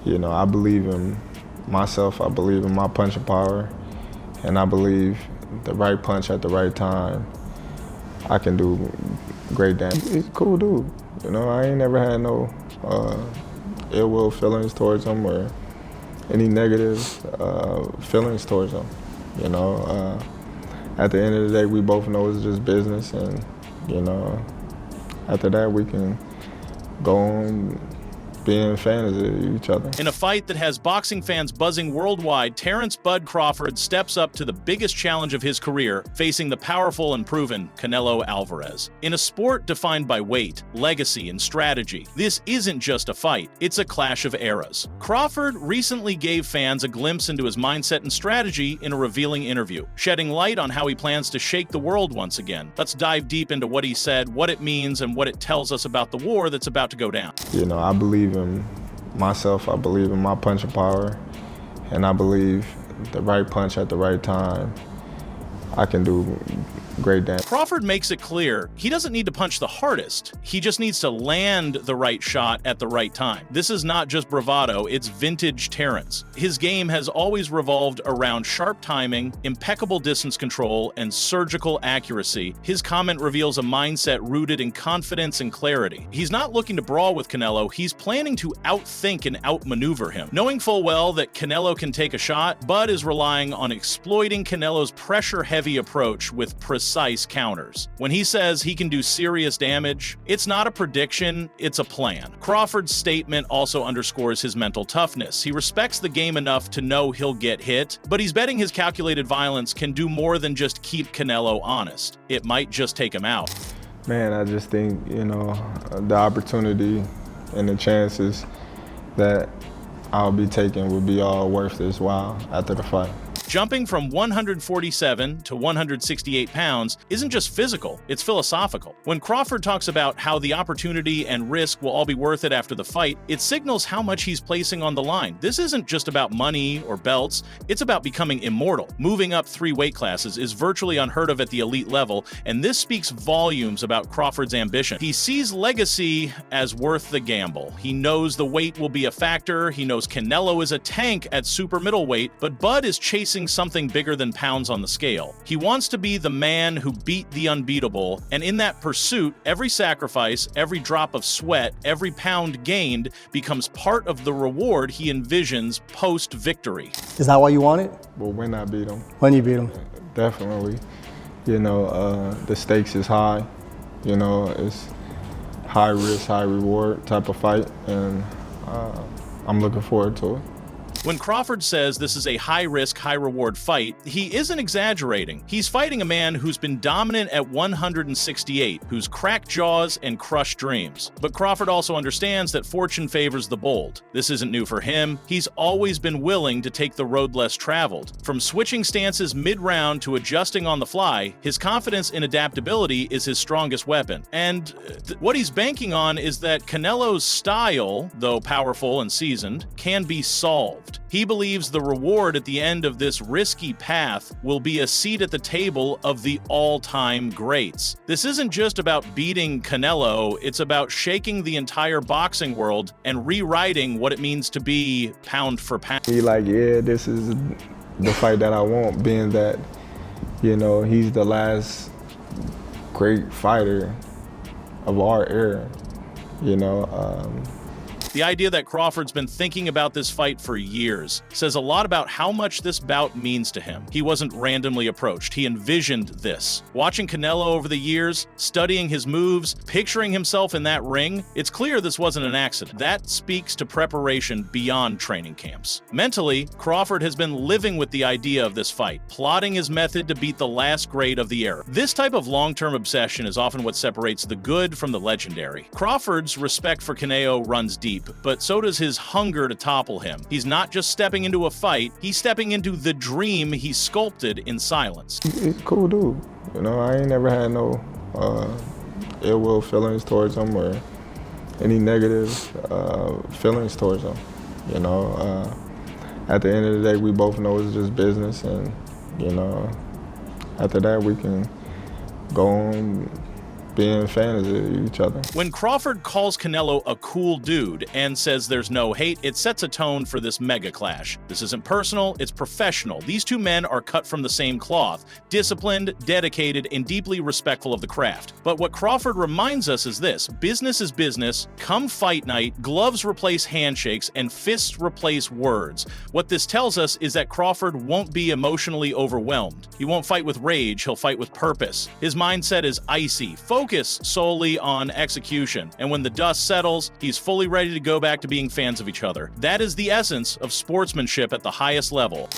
You know, I believe in myself, I believe in my punching power, and I believe the right punch at the right time, I can do great damage. He's a cool dude. You know, I ain't never had no ill will feelings towards him or any negative feelings towards him. You know, at the end of the day, we both know it's just business, and you know, after that we can go on being fans of each other. In a fight that has boxing fans buzzing worldwide, Terence "Bud" Crawford steps up to the biggest challenge of his career, facing the powerful and proven Canelo Alvarez. In a sport defined by weight, legacy, and strategy, this isn't just a fight, it's a clash of eras. Crawford recently gave fans a glimpse into his mindset and strategy in a revealing interview, shedding light on how he plans to shake the world once again. Let's dive deep into what he said, what it means, and what it tells us about the war that's about to go down. You know, I believe in myself, I believe in my punching power, and I believe the right punch at the right time, I can do great damage. Crawford makes it clear he doesn't need to punch the hardest, he just needs to land the right shot at the right time. This is not just bravado, it's vintage Terence. His game has always revolved around sharp timing, impeccable distance control, and surgical accuracy. His comment reveals a mindset rooted in confidence and clarity. He's not looking to brawl with Canelo, he's planning to outthink and outmaneuver him. Knowing full well that Canelo can take a shot, Bud is relying on exploiting Canelo's pressure-heavy approach with precise counters. When he says he can do serious damage, it's not a prediction, it's a plan. Crawford's statement also underscores his mental toughness. He respects the game enough to know he'll get hit, but he's betting his calculated violence can do more than just keep Canelo honest. It might just take him out. Man, I just think, you know, the opportunity and the chances that I'll be taking would be all worth this while after the fight. Jumping from 147 to 168 pounds isn't just physical, it's philosophical. When Crawford talks about how the opportunity and risk will all be worth it after the fight, it signals how much he's placing on the line. This isn't just about money or belts, it's about becoming immortal. Moving up 3 weight classes is virtually unheard of at the elite level, and this speaks volumes about Crawford's ambition. He sees legacy as worth the gamble. He knows the weight will be a factor, he knows Canelo is a tank at super middleweight, but Bud is chasing something bigger than pounds on the scale. He wants to be the man who beat the unbeatable, and in that pursuit, every sacrifice, every drop of sweat, every pound gained becomes part of the reward he envisions post-victory. Is that why you want it? Well, when I beat him. When you beat him? Definitely. You know, the stakes is high. You know, it's high risk, high reward type of fight, and I'm looking forward to it. When Crawford says this is a high-risk, high-reward fight, he isn't exaggerating. He's fighting a man who's been dominant at 168, who's cracked jaws and crushed dreams. But Crawford also understands that fortune favors the bold. This isn't new for him. He's always been willing to take the road less traveled. From switching stances mid-round to adjusting on the fly, his confidence in adaptability is his strongest weapon. And what he's banking on is that Canelo's style, though powerful and seasoned, can be solved. He believes the reward at the end of this risky path will be a seat at the table of the all-time greats. This isn't just about beating Canelo, it's about shaking the entire boxing world and rewriting what it means to be pound for pound. He like, yeah, this is the fight that I want, being that, you know, he's the last great fighter of our era, you know. The idea that Crawford's been thinking about this fight for years says a lot about how much this bout means to him. He wasn't randomly approached, he envisioned this. Watching Canelo over the years, studying his moves, picturing himself in that ring, it's clear this wasn't an accident. That speaks to preparation beyond training camps. Mentally, Crawford has been living with the idea of this fight, plotting his method to beat the last great of the era. This type of long-term obsession is often what separates the good from the legendary. Crawford's respect for Canelo runs deep, but so does his hunger to topple him. He's not just stepping into a fight, he's stepping into the dream he sculpted in silence. He's a cool dude. You know, I ain't never had no ill will feelings towards him or any negative feelings towards him. You know, at the end of the day, we both know it's just business, and, you know, after that we can go on being fans of each other. When Crawford calls Canelo a cool dude and says there's no hate, it sets a tone for this mega clash. This isn't personal, it's professional. These two men are cut from the same cloth, disciplined, dedicated, and deeply respectful of the craft. But what Crawford reminds us is this: business is business. Come fight night, gloves replace handshakes, and fists replace words. What this tells us is that Crawford won't be emotionally overwhelmed. He won't fight with rage, he'll fight with purpose. His mindset is icy, focus solely on execution, and when the dust settles, he's fully ready to go back to being fans of each other. That is the essence of sportsmanship at the highest level.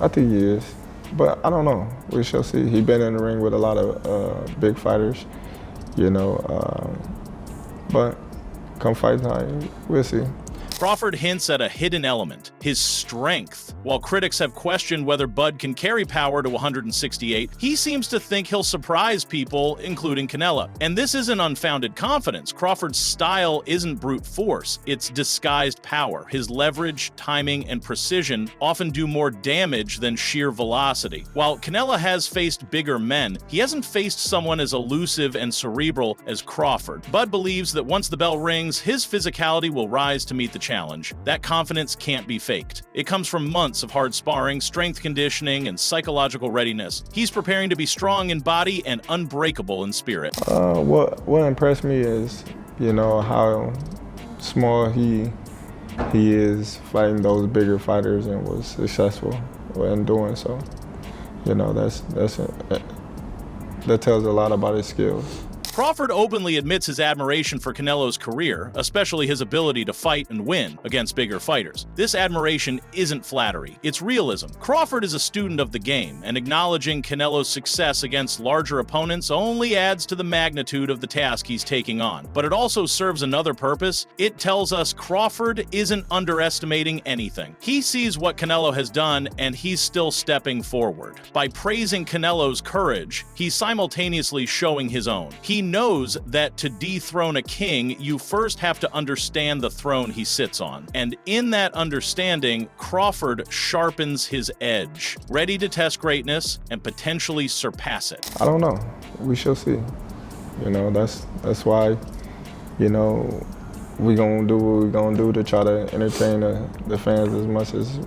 I think he is, but I don't know. We shall see. He's been in the ring with a lot of big fighters, you know, but come fight time, we'll see. Crawford hints at a hidden element, his strength. While critics have questioned whether Bud can carry power to 168, he seems to think he'll surprise people, including Canelo. And this isn't unfounded confidence. Crawford's style isn't brute force, it's disguised power. His leverage, timing, and precision often do more damage than sheer velocity. While Canelo has faced bigger men, he hasn't faced someone as elusive and cerebral as Crawford. Bud believes that once the bell rings, his physicality will rise to meet the challenge. That confidence can't be faked. It comes from months of hard sparring, strength conditioning, and psychological readiness. He's preparing to be strong in body and unbreakable in spirit. What impressed me is, you know, how small he is fighting those bigger fighters and was successful in doing so. You know, that tells a lot about his skills. Crawford openly admits his admiration for Canelo's career, especially his ability to fight and win against bigger fighters. This admiration isn't flattery, it's realism. Crawford is a student of the game, and acknowledging Canelo's success against larger opponents only adds to the magnitude of the task he's taking on. But it also serves another purpose. It tells us Crawford isn't underestimating anything. He sees what Canelo has done, and he's still stepping forward. By praising Canelo's courage, he's simultaneously showing his own. He knows that to dethrone a king, you first have to understand the throne he sits on. And in that understanding, Crawford sharpens his edge, ready to test greatness and potentially surpass it. I don't know. We shall see. You know, that's why, you know, we gonna do what we gonna do to try to entertain the fans as much as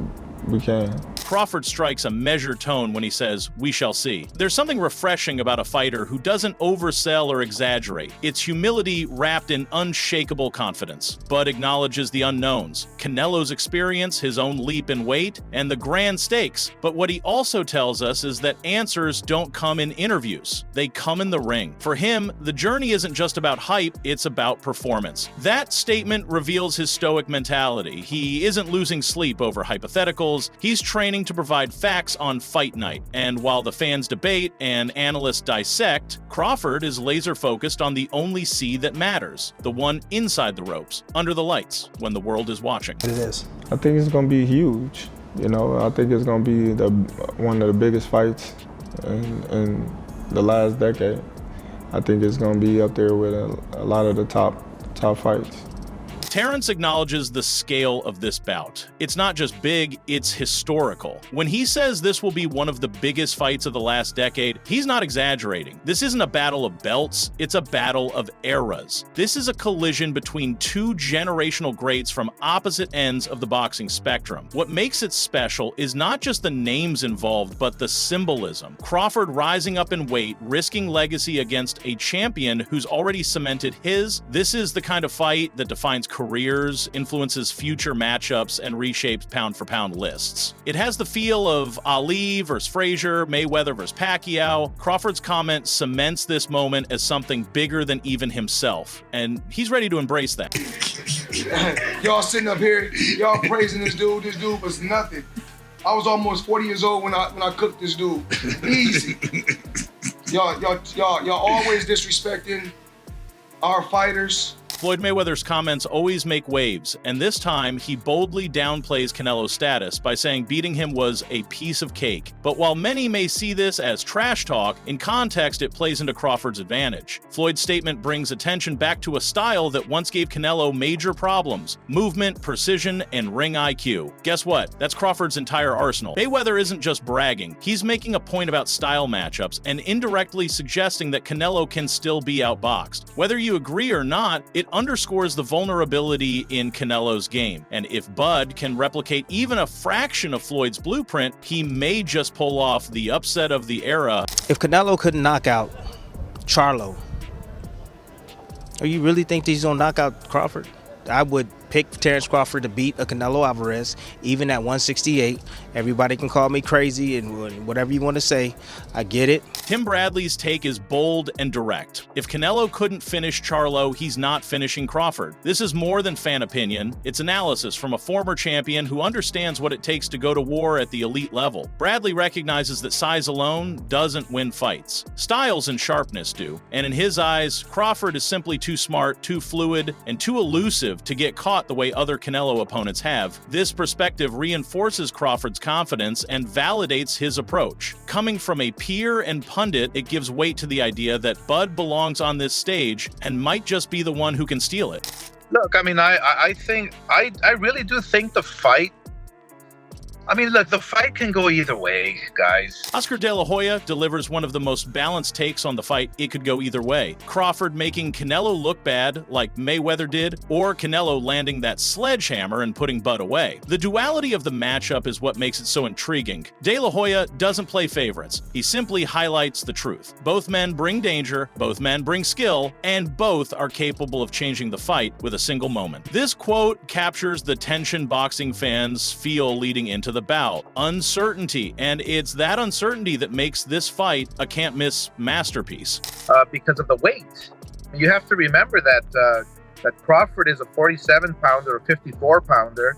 we can. Crawford strikes a measured tone when he says, "We shall see." There's something refreshing about a fighter who doesn't oversell or exaggerate. It's humility wrapped in unshakable confidence. Bud acknowledges the unknowns, Canelo's experience, his own leap in weight, and the grand stakes. But what he also tells us is that answers don't come in interviews. They come in the ring. For him, the journey isn't just about hype, it's about performance. That statement reveals his stoic mentality. He isn't losing sleep over hypotheticals. He's training to provide facts on fight night, and while the fans debate and analysts dissect, Crawford is laser focused on the only sea that matters, the one inside the ropes, under the lights, when the world is watching. It is. I think it's gonna be huge. You know, I think it's gonna be one of the biggest fights in the last decade. I think it's gonna be up there with a lot of the top fights. Terence acknowledges the scale of this bout. It's not just big, it's historical. When he says this will be one of the biggest fights of the last decade, he's not exaggerating. This isn't a battle of belts, it's a battle of eras. This is a collision between two generational greats from opposite ends of the boxing spectrum. What makes it special is not just the names involved, but the symbolism. Crawford rising up in weight, risking legacy against a champion who's already cemented his. This is the kind of fight that defines careers, influences future matchups, and reshapes pound-for-pound lists. It has the feel of Ali versus Frazier, Mayweather versus Pacquiao. Crawford's comment cements this moment as something bigger than even himself, and he's ready to embrace that. Y'all sitting up here, y'all praising this dude. This dude was nothing. I was almost 40 years old when I cooked this dude. Easy. Y'all always disrespecting our fighters. Floyd Mayweather's comments always make waves, and this time he boldly downplays Canelo's status by saying beating him was a piece of cake. But while many may see this as trash talk, in context it plays into Crawford's advantage. Floyd's statement brings attention back to a style that once gave Canelo major problems: movement, precision, and ring IQ. Guess what? That's Crawford's entire arsenal. Mayweather isn't just bragging, he's making a point about style matchups and indirectly suggesting that Canelo can still be outboxed. Whether you agree or not, it underscores the vulnerability in Canelo's game, and if Bud can replicate even a fraction of Floyd's blueprint, he may just pull off the upset of the era. If Canelo couldn't knock out Charlo, or you really think that he's gonna knock out Crawford? I would pick Terence Crawford to beat a Canelo Alvarez, even at 168. Everybody can call me crazy and whatever you want to say. I get it. Tim Bradley's take is bold and direct. If Canelo couldn't finish Charlo, he's not finishing Crawford. This is more than fan opinion. It's analysis from a former champion who understands what it takes to go to war at the elite level. Bradley recognizes that size alone doesn't win fights. Styles and sharpness do. And in his eyes, Crawford is simply too smart, too fluid, and too elusive to get caught the way other Canelo opponents have. This perspective reinforces Crawford's confidence and validates his approach. Coming from a peer and pundit, it gives weight to the idea that Bud belongs on this stage and might just be the one who can steal it. Look, I mean, I think, I really do think the fight, I mean, look, the fight can go either way, guys. Oscar De La Hoya delivers one of the most balanced takes on the fight. It could go either way. Crawford making Canelo look bad, like Mayweather did, or Canelo landing that sledgehammer and putting Bud away. The duality of the matchup is what makes it so intriguing. De La Hoya doesn't play favorites. He simply highlights the truth. Both men bring danger, both men bring skill, and both are capable of changing the fight with a single moment. This quote captures the tension boxing fans feel leading into the bout: uncertainty, and it's that uncertainty that makes this fight a can't-miss masterpiece. Because of the weight. You have to remember that that Crawford is a 47-pounder or 54-pounder,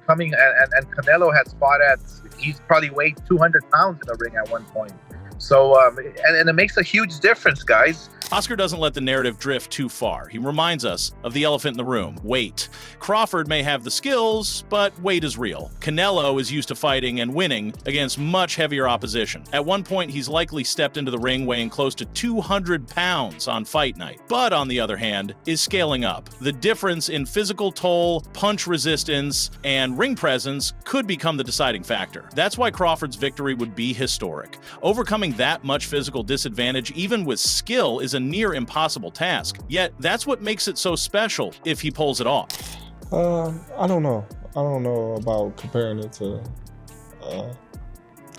coming, and Canelo has fought at, he's probably weighed 200 pounds in the ring at one point. So, and it makes a huge difference, guys. Oscar doesn't let the narrative drift too far. He reminds us of the elephant in the room: weight. Crawford may have the skills, but weight is real. Canelo is used to fighting and winning against much heavier opposition. At one point, he's likely stepped into the ring weighing close to 200 pounds on fight night. Bud, on the other hand, is scaling up. The difference in physical toll, punch resistance, and ring presence could become the deciding factor. That's why Crawford's victory would be historic. Overcoming that much physical disadvantage, even with skill, is a near impossible task. Yet that's what makes it so special if he pulls it off. I don't know. I don't know about comparing it to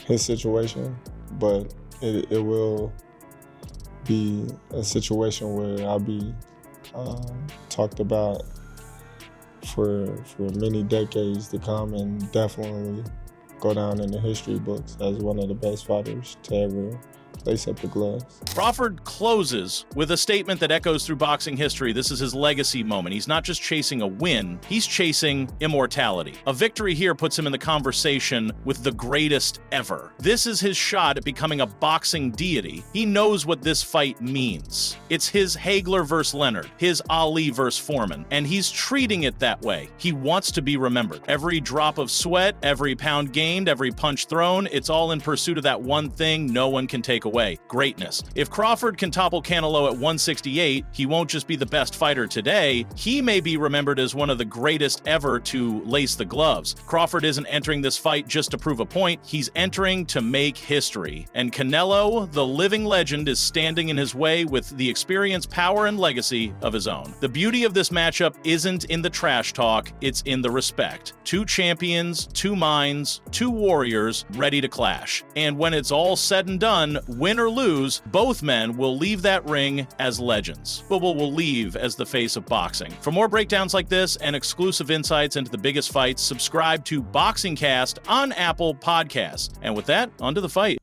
his situation, but it will be a situation where I'll be talked about for many decades to come, and definitely go down in the history books as one of the best fighters to ever lace up the gloves. Crawford closes with a statement that echoes through boxing history. This is his legacy moment. He's not just chasing a win, he's chasing immortality. A victory here puts him in the conversation with the greatest ever. This is his shot at becoming a boxing deity. He knows what this fight means. It's his Hagler versus Leonard, his Ali versus Foreman, and he's treating it that way. He wants to be remembered. Every drop of sweat, every pound gained, every punch thrown, it's all in pursuit of that one thing no one can take away: greatness. If Crawford can topple Canelo at 168, he won't just be the best fighter today, he may be remembered as one of the greatest ever to lace the gloves. Crawford isn't entering this fight just to prove a point, he's entering to make history. And Canelo, the living legend, is standing in his way with the experience, power, and legacy of his own. The beauty of this matchup isn't in the trash talk, it's in the respect. Two champions, two minds, two warriors ready to clash. And when it's all said and done, win or lose, both men will leave that ring as legends, but will leave as the face of boxing. For more breakdowns like this and exclusive insights into the biggest fights, subscribe to Boxing Cast on Apple Podcasts. And with that, on to the fight.